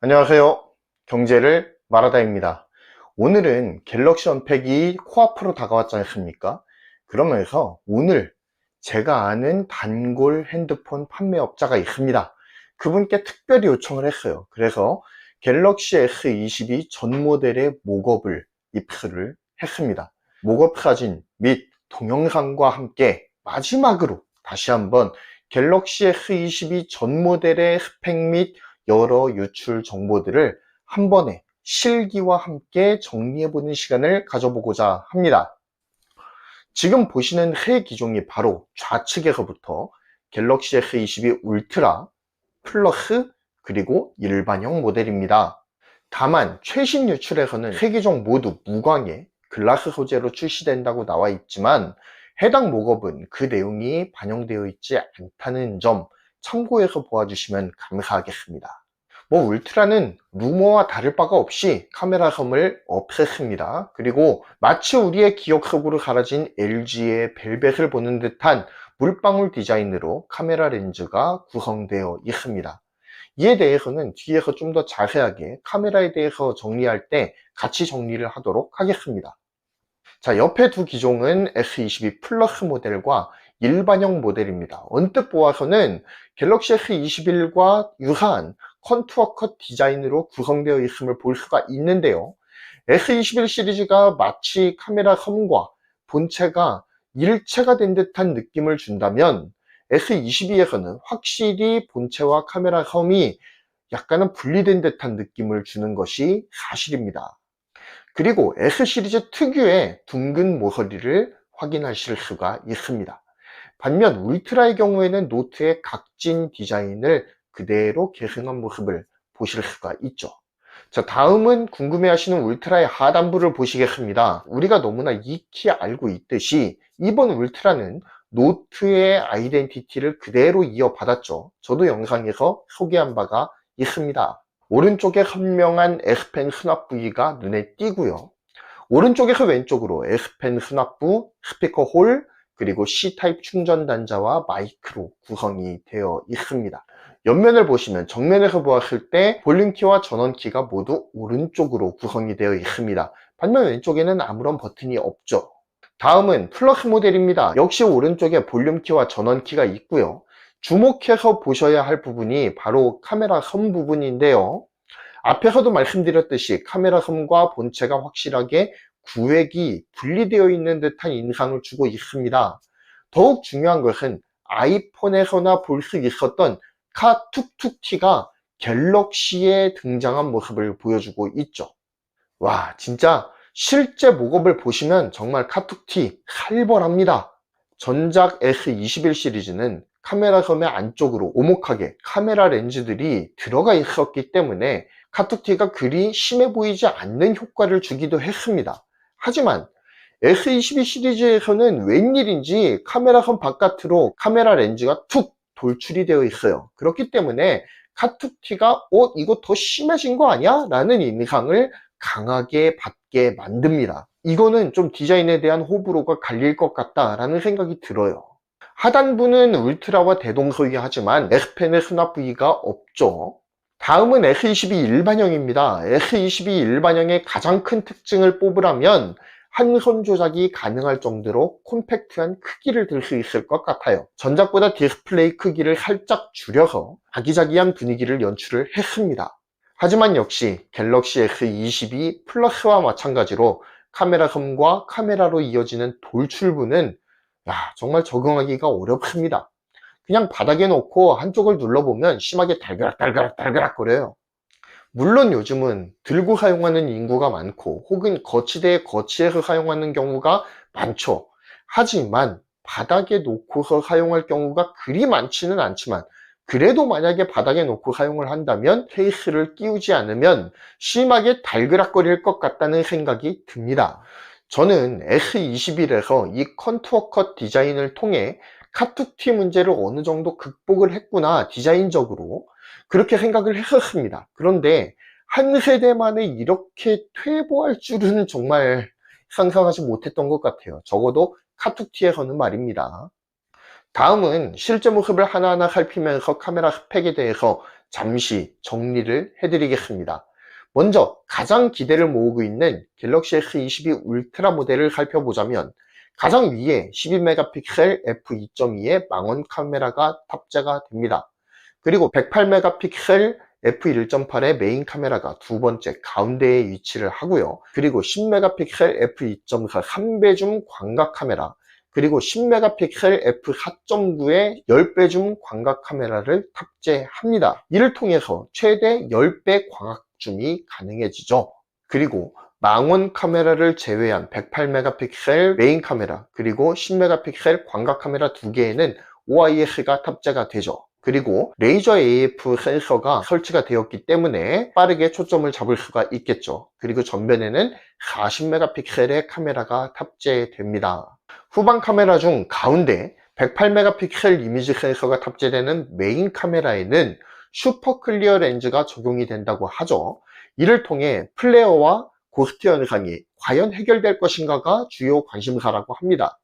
안녕하세요. 경제를 말하다입니다. 오늘은 갤럭시 언팩이 코앞으로 다가왔지 않습니까? 그러면서 오늘 제가 아는 단골 핸드폰 판매업자가 있습니다. 그분께 특별히 요청을 했어요. 그래서 갤럭시 S22 전 모델의 목업을 입수를 했습니다. 목업 사진 및 동영상과 함께 마지막으로 다시 한번 갤럭시 S22 전 모델의 스펙 및 여러 유출 정보들을 한 번에 실기와 함께 정리해보는 시간을 가져보고자 합니다. 지금 보시는 세 기종이 바로 좌측에서부터 갤럭시 S22 울트라, 플러스, 그리고 일반형 모델입니다. 다만 최신 유출에서는 세 기종 모두 무광의 글라스 소재로 출시된다고 나와 있지만 해당 목업은 그 내용이 반영되어 있지 않다는 점 참고해서 보아주시면 감사하겠습니다. 울트라는 루머와 다를 바가 없이 카메라 섬을 없앴습니다. 그리고 마치 우리의 기억 속으로 사라진 LG의 벨벳을 보는 듯한 물방울 디자인으로 카메라 렌즈가 구성되어 있습니다. 이에 대해서는 뒤에서 좀 더 자세하게 카메라에 대해서 정리할 때 같이 정리를 하도록 하겠습니다. 자, 옆에 두 기종은 S22 플러스 모델과 일반형 모델입니다. 언뜻 보아서는 갤럭시 S21과 유사한 컨투어 컷 디자인으로 구성되어 있음을 볼 수가 있는데요. S21 시리즈가 마치 카메라 섬과 본체가 일체가 된 듯한 느낌을 준다면 S22에서는 확실히 본체와 카메라 섬이 약간은 분리된 듯한 느낌을 주는 것이 사실입니다. 그리고 S 시리즈 특유의 둥근 모서리를 확인하실 수가 있습니다. 반면 울트라의 경우에는 노트의 각진 디자인을 그대로 계승한 모습을 보실 수가 있죠. 자, 다음은 궁금해하시는 울트라의 하단부를 보시겠습니다. 우리가 너무나 익히 알고 있듯이 이번 울트라는 노트의 아이덴티티를 그대로 이어받았죠. 저도 영상에서 소개한 바가 있습니다. 오른쪽에 선명한 S펜 수납 부위가 눈에 띄고요. 오른쪽에서 왼쪽으로 S펜 수납부, 스피커 홀, 그리고 C타입 충전 단자와 마이크로 구성이 되어 있습니다. 옆면을 보시면 정면에서 보았을 때 볼륨키와 전원키가 모두 오른쪽으로 구성이 되어 있습니다. 반면 왼쪽에는 아무런 버튼이 없죠. 다음은 플러스 모델입니다. 역시 오른쪽에 볼륨키와 전원키가 있고요. 주목해서 보셔야 할 부분이 바로 카메라 섬 부분인데요. 앞에서도 말씀드렸듯이 카메라 섬과 본체가 확실하게 구획이 분리되어 있는 듯한 인상을 주고 있습니다. 더욱 중요한 것은 아이폰에서나 볼 수 있었던 카툭툭티가 갤럭시에 등장한 모습을 보여주고 있죠. 와, 진짜 실제 목업을 보시면 정말 카툭티 살벌합니다. 전작 S21 시리즈는 카메라 섬의 안쪽으로 오목하게 카메라 렌즈들이 들어가 있었기 때문에 카툭티가 그리 심해 보이지 않는 효과를 주기도 했습니다. 하지만 S22 시리즈에서는 웬일인지 카메라 섬 바깥으로 카메라 렌즈가 툭 돌출이 되어 있어요. 그렇기 때문에 카툭티가 이거 더 심해진 거 아니야? 라는 인상을 강하게 받게 만듭니다. 이거는 좀 디자인에 대한 호불호가 갈릴 것 같다라는 생각이 들어요. 하단부는 울트라와 대동소이하지만 S펜의 수납 부위가 없죠. 다음은 S22 일반형입니다. S22 일반형의 가장 큰 특징을 뽑으라면 한 손 조작이 가능할 정도로 콤팩트한 크기를 들 수 있을 것 같아요. 전작보다 디스플레이 크기를 살짝 줄여서 아기자기한 분위기를 연출을 했습니다. 하지만 역시 갤럭시 S22 플러스와 마찬가지로 카메라 섬과 카메라로 이어지는 돌출부는 정말 적응하기가 어렵습니다. 그냥 바닥에 놓고 한쪽을 눌러보면 심하게 달그락달그락 거려요. 물론 요즘은 들고 사용하는 인구가 많고 혹은 거치대에 거치해서 사용하는 경우가 많죠. 하지만 바닥에 놓고서 사용할 경우가 그리 많지는 않지만 그래도 만약에 바닥에 놓고 사용을 한다면 케이스를 끼우지 않으면 심하게 달그락거릴 것 같다는 생각이 듭니다. 저는 S21에서 이 컨투어 컷 디자인을 통해 카툭티 문제를 어느 정도 극복을 했구나, 디자인적으로 그렇게 생각을 했었습니다. 그런데 한 세대 만에 이렇게 퇴보할 줄은 정말 상상하지 못했던 것 같아요. 적어도 카툭티에서는 말입니다. 다음은 실제 모습을 하나하나 살피면서 카메라 스펙에 대해서 잠시 정리를 해드리겠습니다. 먼저 가장 기대를 모으고 있는 갤럭시 S22 울트라 모델을 살펴보자면 가장 위에 12메가픽셀 f2.2의 망원 카메라가 탑재가 됩니다. 그리고 108메가픽셀 f1.8의 메인 카메라가 두 번째 가운데에 위치를 하고요. 그리고 10메가픽셀 f2.4 3배 줌 광각 카메라, 그리고 10메가픽셀 f4.9의 10배 줌 광각 카메라를 탑재합니다. 이를 통해서 최대 10배 광각 줌이 가능해지죠. 그리고 망원 카메라를 제외한 108메가픽셀 메인 카메라, 그리고 10메가픽셀 광각 카메라 두 개에는 OIS가 탑재가 되죠. 그리고 레이저 AF 센서가 설치가 되었기 때문에 빠르게 초점을 잡을 수가 있겠죠. 그리고 전면에는 40메가픽셀의 카메라가 탑재됩니다. 후방 카메라 중 가운데 108메가픽셀 이미지 센서가 탑재되는 메인 카메라에는 슈퍼 클리어 렌즈가 적용이 된다고 하죠. 이를 통해 플레어와 고스트 현상이 과연 해결될 것인가가 주요 관심사라고 합니다.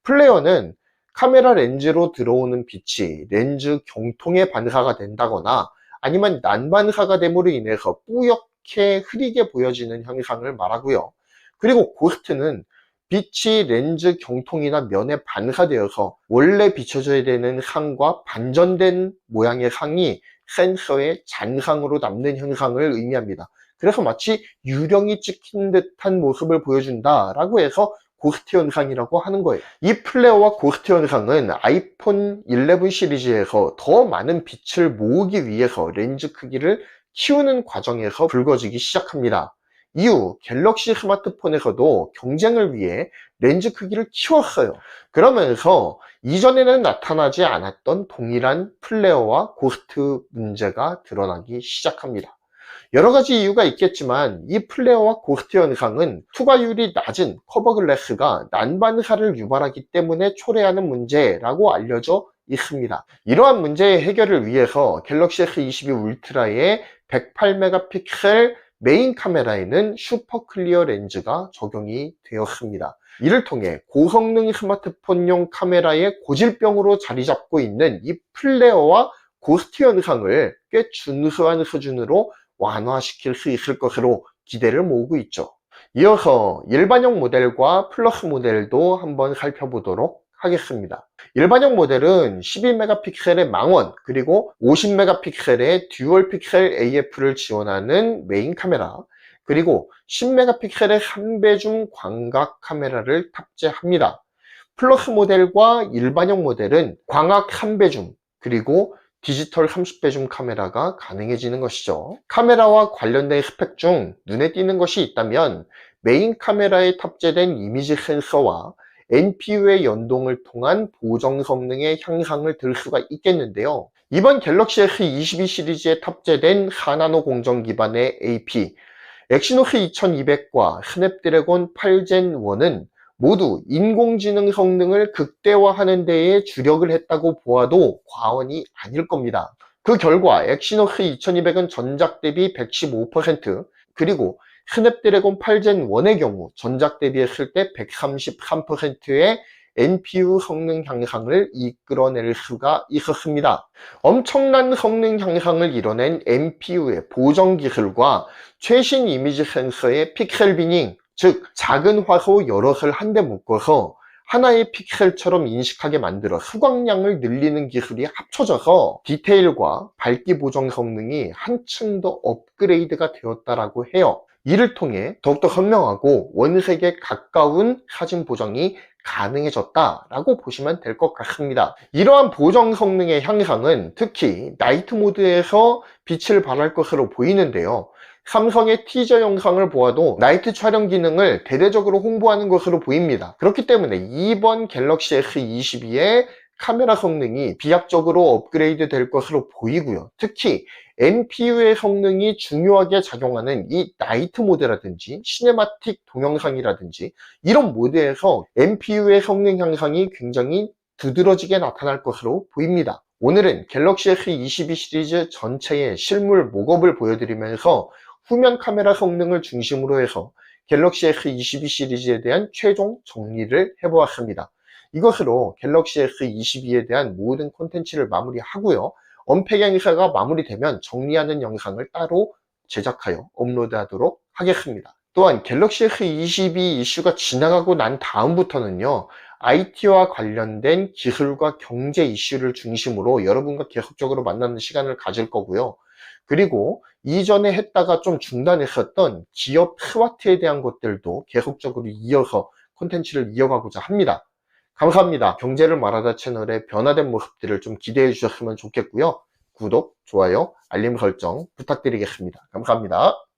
플레어는 카메라 렌즈로 들어오는 빛이 렌즈 경통에 반사가 된다거나 아니면 난반사가 됨으로 인해서 뿌옇게 흐리게 보여지는 현상을 말하고요. 그리고 고스트는 빛이 렌즈 경통이나 면에 반사되어서 원래 비춰져야 되는 상과 반전된 모양의 상이 센서의 잔상으로 남는 현상을 의미합니다. 그래서 마치 유령이 찍힌 듯한 모습을 보여준다라고 해서 고스트 현상이라고 하는 거예요. 이 플레어와 고스트 현상은 아이폰 11 시리즈에서 더 많은 빛을 모으기 위해서 렌즈 크기를 키우는 과정에서 불거지기 시작합니다. 이후 갤럭시 스마트폰에서도 경쟁을 위해 렌즈 크기를 키웠어요. 그러면서 이전에는 나타나지 않았던 동일한 플레어와 고스트 문제가 드러나기 시작합니다. 여러 가지 이유가 있겠지만 이 플레어와 고스트 현상은 투과율이 낮은 커버 글래스가 난반사를 유발하기 때문에 초래하는 문제라고 알려져 있습니다. 이러한 문제의 해결을 위해서 갤럭시 S22 울트라의 108메가픽셀 메인 카메라에는 슈퍼 클리어 렌즈가 적용이 되었습니다. 이를 통해 고성능 스마트폰용 카메라의 고질병으로 자리 잡고 있는 이 플레어와 고스트 현상을 꽤 준수한 수준으로 완화시킬 수 있을 것으로 기대를 모으고 있죠. 이어서 일반형 모델과 플러스 모델도 한번 살펴보도록 하겠습니다. 일반형 모델은 12메가픽셀의 망원, 그리고 50메가픽셀의 듀얼 픽셀 AF를 지원하는 메인 카메라, 그리고 10메가픽셀의 3배 줌 광각 카메라를 탑재합니다. 플러스 모델과 일반형 모델은 광각 3배 줌, 그리고 디지털 30배 줌 카메라가 가능해지는 것이죠. 카메라와 관련된 스펙 중 눈에 띄는 것이 있다면 메인 카메라에 탑재된 이미지 센서와 NPU의 연동을 통한 보정 성능의 향상을 들 수가 있겠는데요. 이번 갤럭시 S22 시리즈에 탑재된 4나노 공정 기반의 AP, 엑시노스 2200과 스냅드래곤 8젠1은 모두 인공지능 성능을 극대화하는 데에 주력을 했다고 보아도 과언이 아닐 겁니다. 그 결과 엑시노스 2200은 전작 대비 115%, 그리고 스냅드래곤 8젠1의 경우 전작 대비했을 때 133%의 NPU 성능 향상을 이끌어낼 수가 있었습니다. 엄청난 성능 향상을 이뤄낸 NPU의 보정 기술과 최신 이미지 센서의 픽셀 비닝, 즉 작은 화소 여럿을 한데 묶어서 하나의 픽셀처럼 인식하게 만들어 수광량을 늘리는 기술이 합쳐져서 디테일과 밝기 보정 성능이 한층 더 업그레이드가 되었다라고 해요. 이를 통해 더욱더 선명하고 원색에 가까운 사진 보정이 가능해졌다라고 보시면 될 것 같습니다. 이러한 보정 성능의 향상은 특히 나이트 모드에서 빛을 발할 것으로 보이는데요. 삼성의 티저 영상을 보아도 나이트 촬영 기능을 대대적으로 홍보하는 것으로 보입니다. 그렇기 때문에 이번 갤럭시 S22의 카메라 성능이 비약적으로 업그레이드 될 것으로 보이고요. 특히 NPU의 성능이 중요하게 작용하는 이 나이트 모드라든지 시네마틱 동영상이라든지 이런 모드에서 NPU의 성능 향상이 굉장히 두드러지게 나타날 것으로 보입니다. 오늘은 갤럭시 S22 시리즈 전체의 실물 목업을 보여드리면서 후면 카메라 성능을 중심으로 해서 갤럭시 S22 시리즈에 대한 최종 정리를 해보았습니다. 이것으로 갤럭시 S22에 대한 모든 콘텐츠를 마무리하고요. 언팩 행사가 마무리되면 정리하는 영상을 따로 제작하여 업로드하도록 하겠습니다. 또한 갤럭시 S22 이슈가 지나가고 난 다음부터는요, IT와 관련된 기술과 경제 이슈를 중심으로 여러분과 계속적으로 만나는 시간을 가질 거고요. 그리고 이전에 했다가 좀 중단했었던 기업 스와트에 대한 것들도 계속적으로 이어서 콘텐츠를 이어가고자 합니다. 감사합니다. 경제를 말하다 채널의 변화된 모습들을 좀 기대해 주셨으면 좋겠고요. 구독, 좋아요, 알림 설정 부탁드리겠습니다. 감사합니다.